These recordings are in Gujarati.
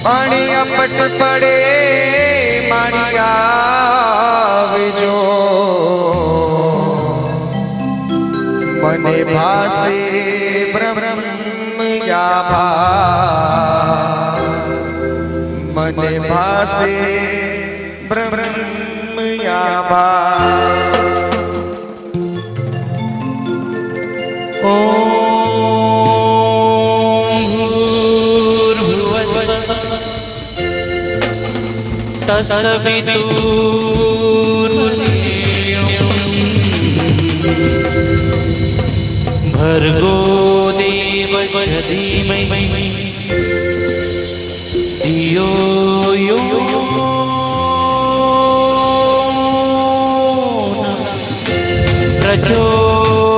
પાણી અપટ પડે માણી આવજો મને ભાસે બ્રહ્મયાભા મને ભાસે બ્રહ્મયાભા भर्गो देवस्य धीमहि धियो यो नः प्रचोदयात्।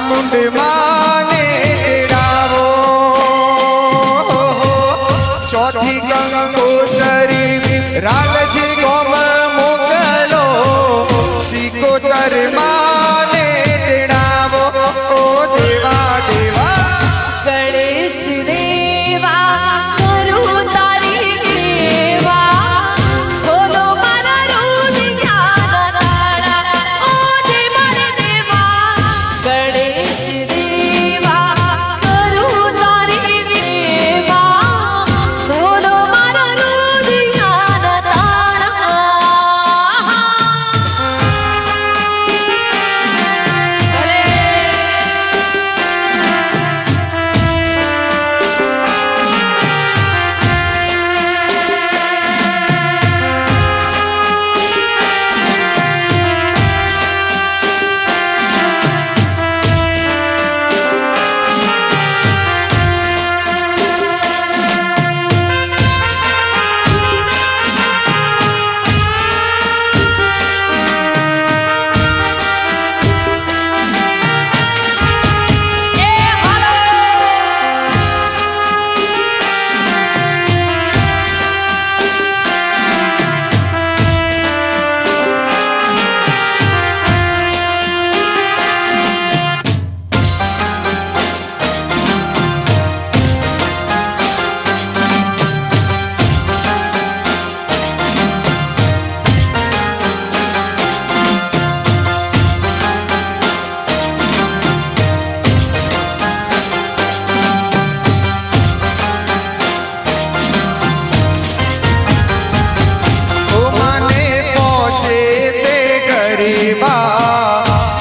ચામુંડ માને તેડાવો ચોથી ગંગોતરી રાલજી ગોમ મોકલો સિકોતર માને તેડાવો દેવા દેવા ગણેશ દેવા કરું તારી સેવા બોલો મારા રોજ યાદ તારા ઓ જે મને દેવા ગણેશ દેવા કરું તારી સેવા બોલો મારા રોજ યાદ તારા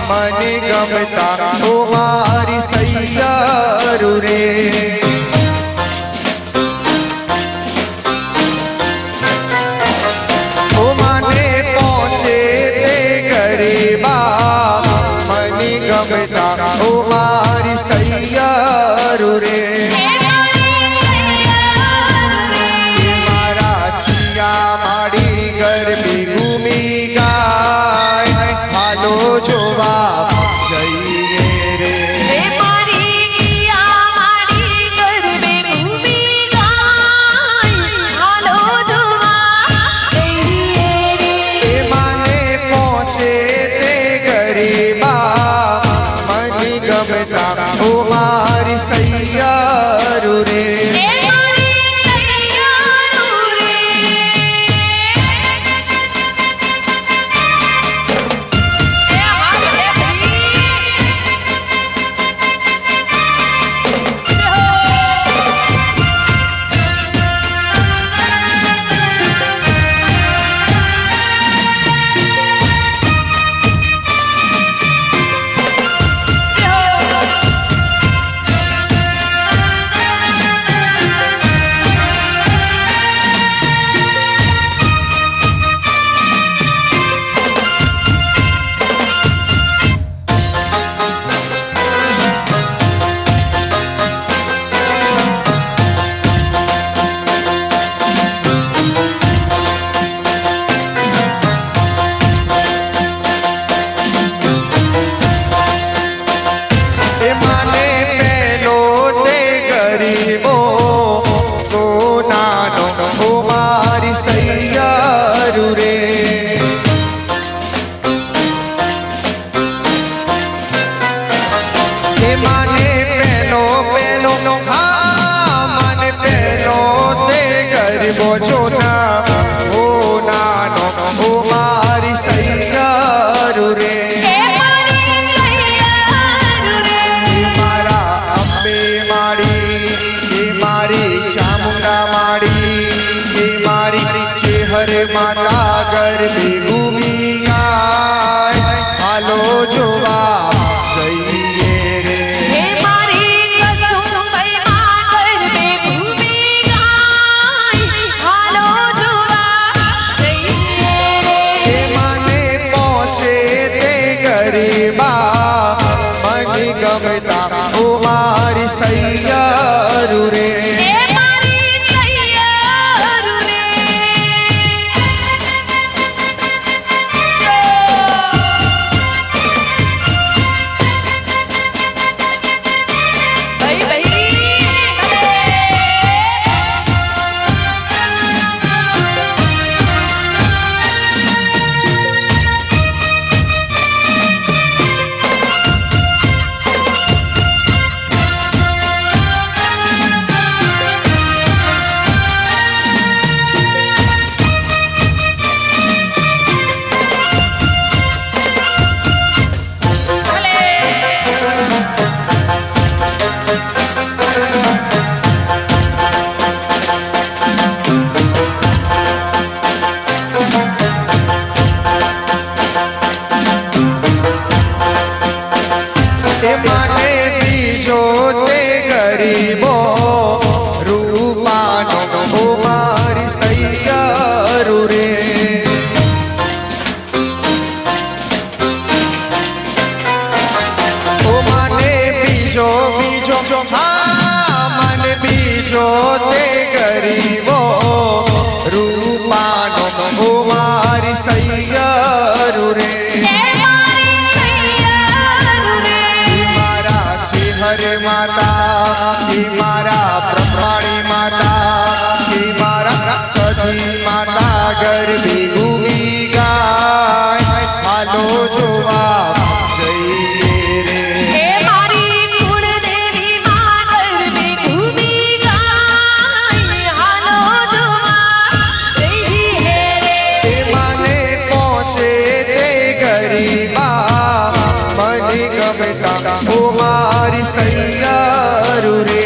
મને ગમતા ઓ મારી સૈયારું રે ઓ મને પહોંચે તે ગરીબા મને ગમતા ઓ મારી સૈયારું રે મારા ચિયા માડી ગરબી ઘૂમી ગાય હાલો જોવા જઈએ રે મારી કિયા મારી ગરબે ઘૂમી ગાય હાલો જોવા જઈએ રે એ માને પહોંચે તે ગરીબા મને ગમતા ઓ મારી સૈયારું રે માતા ગરબી ઘૂમી ગાય હાલો જોવા જઈએ રે હે મારી કસુંબઈ માં ગરબે ઘૂમી ગાય હાલો જોવા જઈએ રે એ માને પહોંચે તે ગરીબા મને ગમતા ઓ મારી સૈયારું રે માને બીજો તે ગરીબો રૂપાનો ઓ મારી સૈયરું રે ઓ માને બીજો હા મને બીજો તે ગરીબો રૂપાનો ઓ મારી સૈયરું રે મારા છે હરે માતા કે મારા પ્રમાણી માતા કે મારા સતી માતા ગરબી ગુમી ગાય હાલો જોવા જઈએ રે એ માને પહોંચે તે ગરીબા મને ગમતા ઓ મારી સૈયરું રે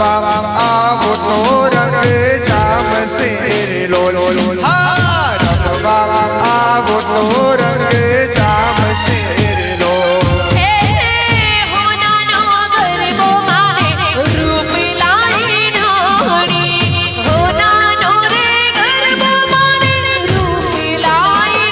રમવા આવો તો રંગ જામશે રે લોલ હા રમવા આવો તો રંગ જામશે રે લોલ હે હોનાનો ગરબો માને રૂપ લાઈ ઢોળી હોનાનો રે ગરબો માને રૂપ લાઈ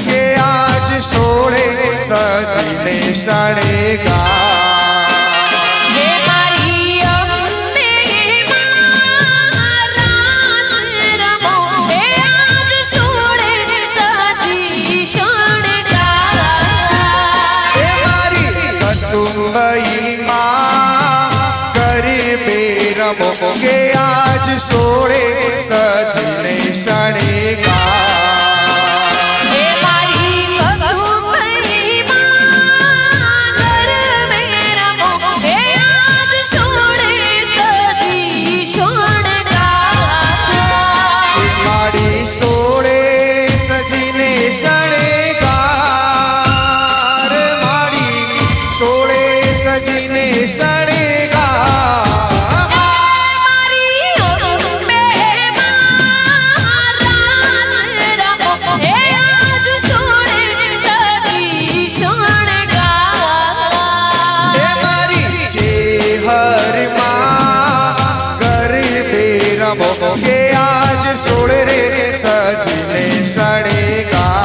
કે આજ સોળે સજીને શણગાર હે મારી અંબે માં રાસ રમો હે આજ સોળે સજી શણગાર હે મારી કસુંબઈ માં ગરબે રમો કે આજ સોળે સજીને શણગાર કે આજ સોળ રે સજીને શણગાર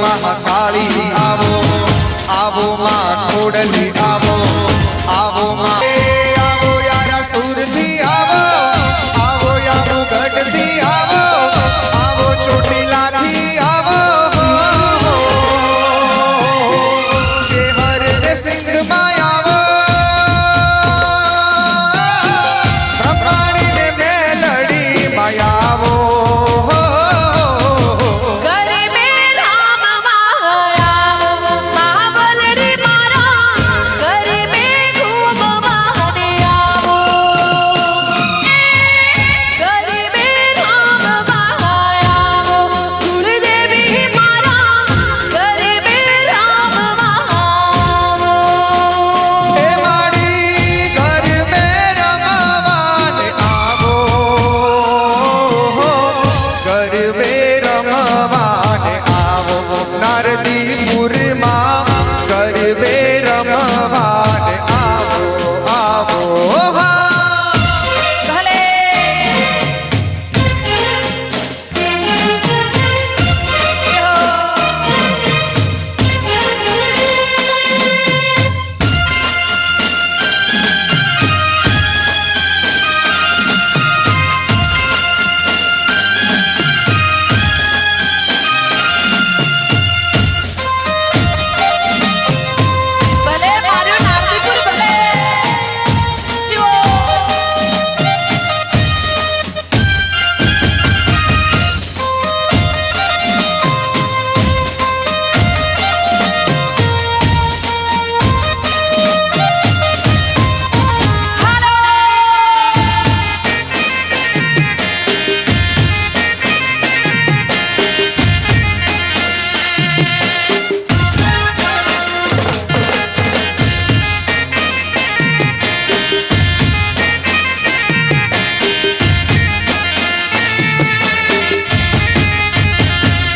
મહાકાળી આવો આવો માં ખોડલી આવો આવો માં આવો યારા સુરથી આવો આવો યારો ગઢથી આવો આવો ચોટીલાથી આવો જે હર રે સિંધમાં આવો બ્રહ્માણીને મેલડીમાં આવો ઘરે મે રામ માયા મહાબલડી મારા ઘરે મે ખૂબ વાહને આવો ઘરે મે રામ માયા કુળદેવી મારા ઘરે મે રામ આવો હે માડી ઘર મે રમવાને આવો ઘર મે રમવાને આવો નારદીપુરમાં ઘર મે રમવાને આવો આવો હા ભલે ભલે મારું નારદીપુર ભલે જીવો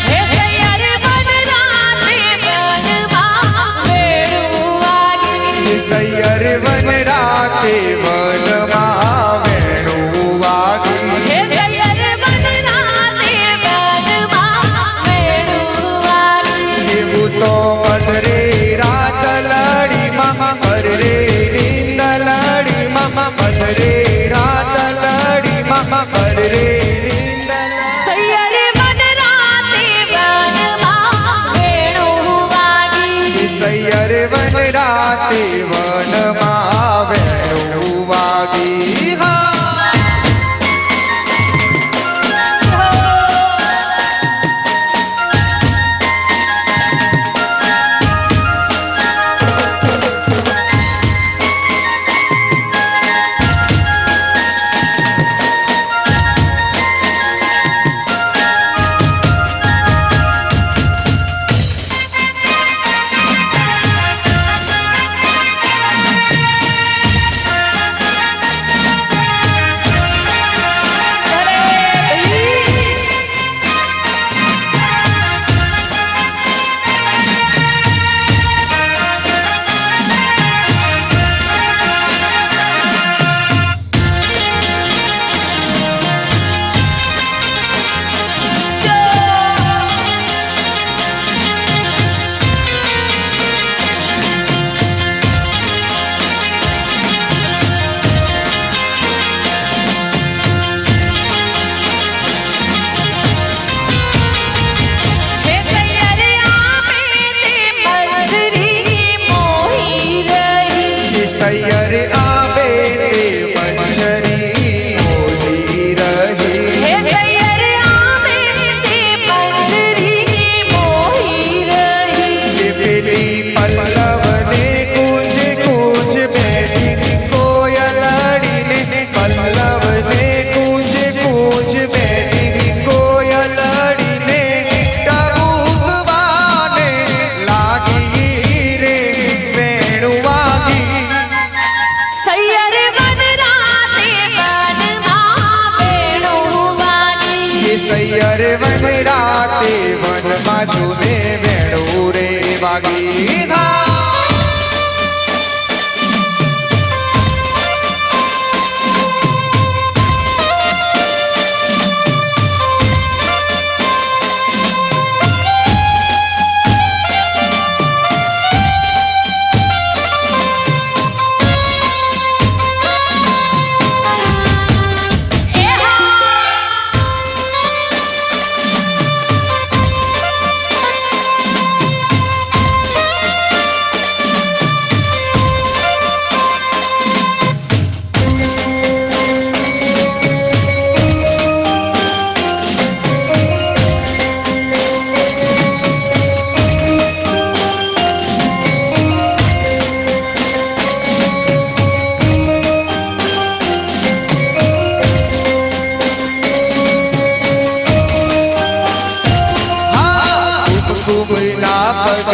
હે સૈયર વનરાતે વનમાં વેણું વાગી સૈયર વન રાતે વનમાં વેણું વાગી હે સૈયર વનરાતે વનમાં વેણું વાગી એવું તો મધરે રાત લડી માં મધરે નીંદ લડી માં મધરે રાત લડી માં મધરે નીંદ સૈયર વનરાતે વનમાં વેણું વાગી સૈયર વન રાતે વનમાં વેણું વાગી હા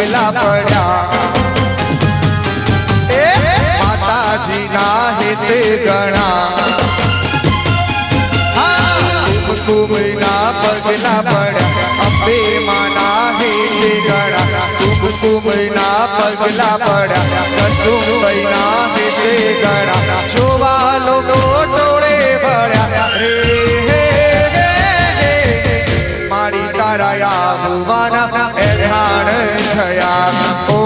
પગલા પડ્યા એ માતાજીના હિત ગણા કુમકુમના પગલા પડ્યા અંબે માના હિત ગણા કુમકુમના પગલા પડ્યા કસુંબઈના હિત ગણા જોવા લોકો ટોળે ભળ્યા રે મારી તારા આવવાના એધાણ થયા ઓ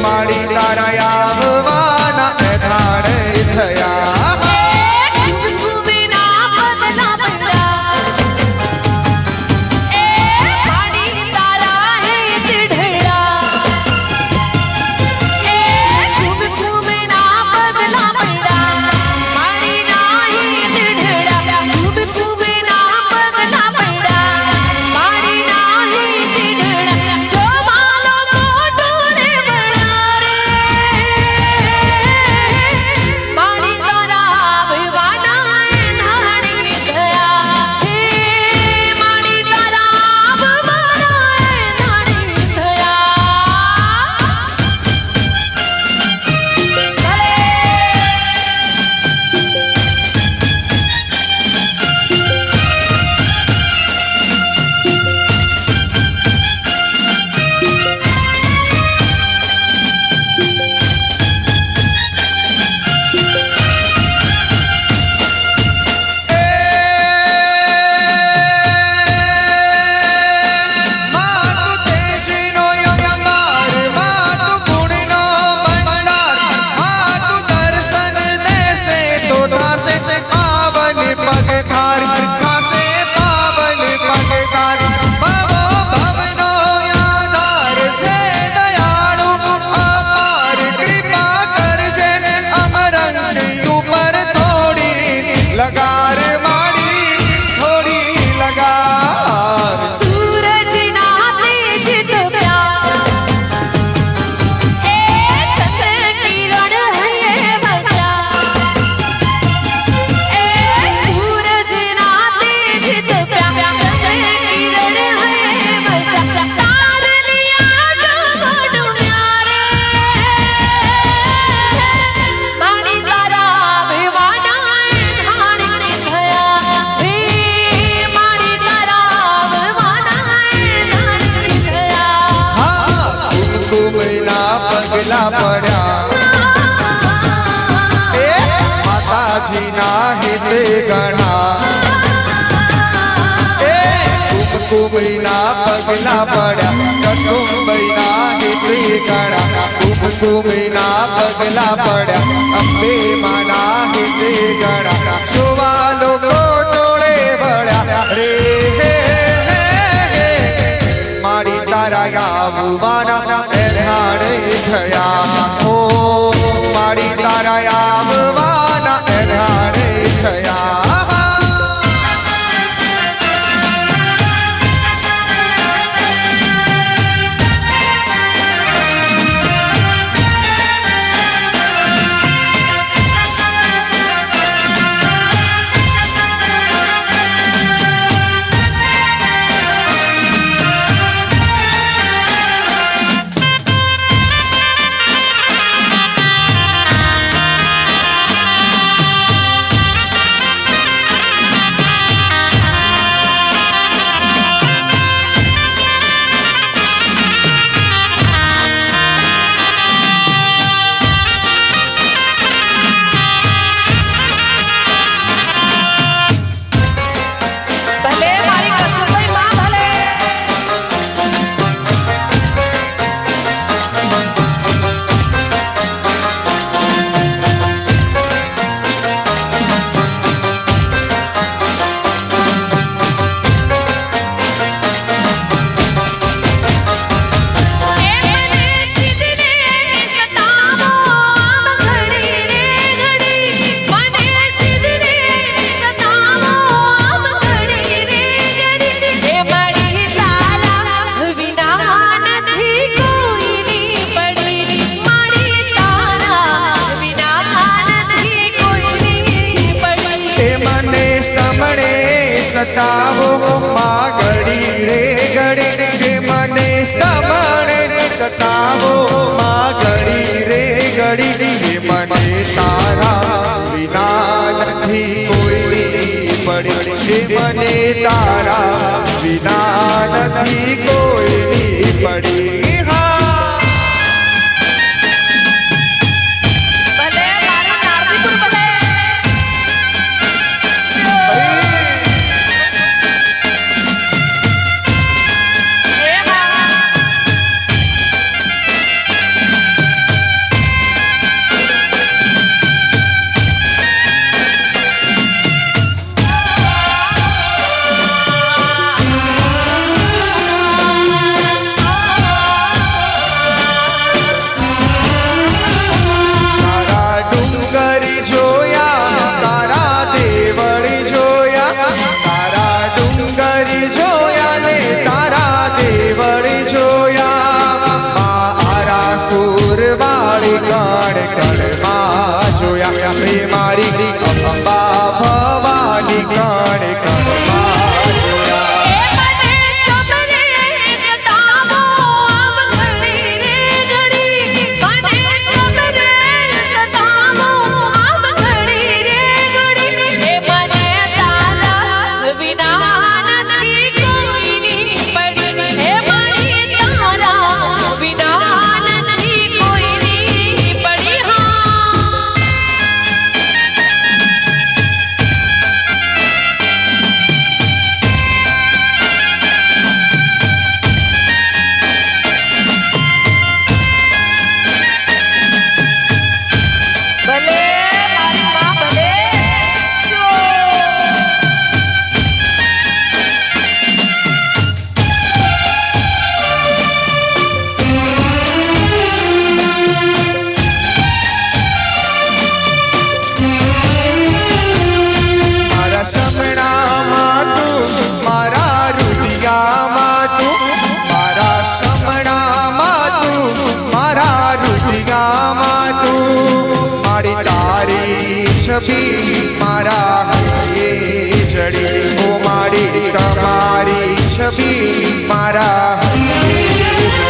મારી તારા આવવાના એધાણ થયા કુમકુમના પગલા પડ્યા એ મારી તારા હિત ઢળ્યા એ કુમકુમના પગલા પડ્યા મારી ના હિત ઢળ્યા કુમકુમના પગલા પડ્યા મારી ના હિત ઢળ્યા જો માલો ટોળે ભળ્યા રે મારી તારા આવવાના એધાણી થયા હે મારી તારા આવવાના એધાણી થયા માતું તેજનો યંગાર માતું ગુણનો ભંડાર માતું દર્શન દેશે તો થાશે પાવન પગકાર થાશે પાવન પગકાર ભવો ભવનો આધાર છે દયાળુ અપાર કૃપા કરજે અમરંગ ઉપર થોડી લગાર માડી થોડી લગાર સૂરજના તેજ તપ્યા એ છછ કિરણ હૈયે વસ્યા એ સૂરજના તેજ તપ્યા છછ કિરણ હૈયે વસ્યા તારલિયા ડુમડુમ્યા રે મારી તારા આવવાના એધાણી થયા હે મારી તારા આવવાના એધાણી થયા હા કુમકુમના પગલા પડ્યા એ માતાજીના હિત ગણા એ કુમકુમના પગલા પડ્યા કસુંબઈના હિત ગણા કુમકુમના પગલા પડ્યા અંબે માના હિત ગણા જોવા લોકો ટોળે ભળ્યા રે મારી તારા આવવાના એધાણ થયા ઓ મારી તારા આવવાના એધાણ થયા ભલે મારી કસુંબઈ માં ભલે એ મને સિદ્ધને સતાવો આમ ઘડી રે ઘડી મને સિદ્ધને સતાવો આમ ઘડી રે ઘડી એ મારી તારા વિના નથી કોઈની પડી મારી તારા વિના નથી કોઈની પડી એ મને સમણે સતાવો માં ઘડી રે ઘડી એ મને સમણે સતાવો માં ઘડી રે ઘડી હે મને તારા વિના નથી કોઈની પડી હે મને તારા વિના નથી કોઈની પડી હા ભલે મારું નારદીપુર ભલે એ હા તારા ડુંગર જોયા તારા દેવળ જોયા તારા ડુંગર જોયા ને તારા દેવળ જોયા આરા સુર વાળી કણ કણમાં જોયા મે મારી અંબા ભવાની કણ કણમાં જોયા છબી મારા હૈયે જડી ઓ માડી તમારી છબી મારા હૈયે જડી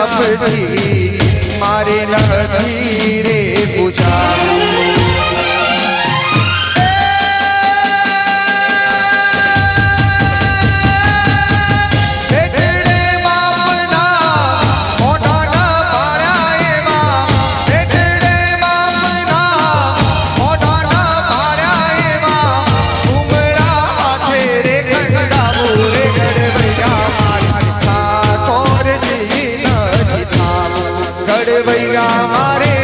પછી મારે નથી રે પૂછાવું ભૈયા મારે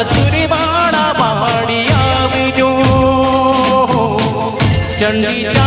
સુરવાળા માડી આવજો ચંડી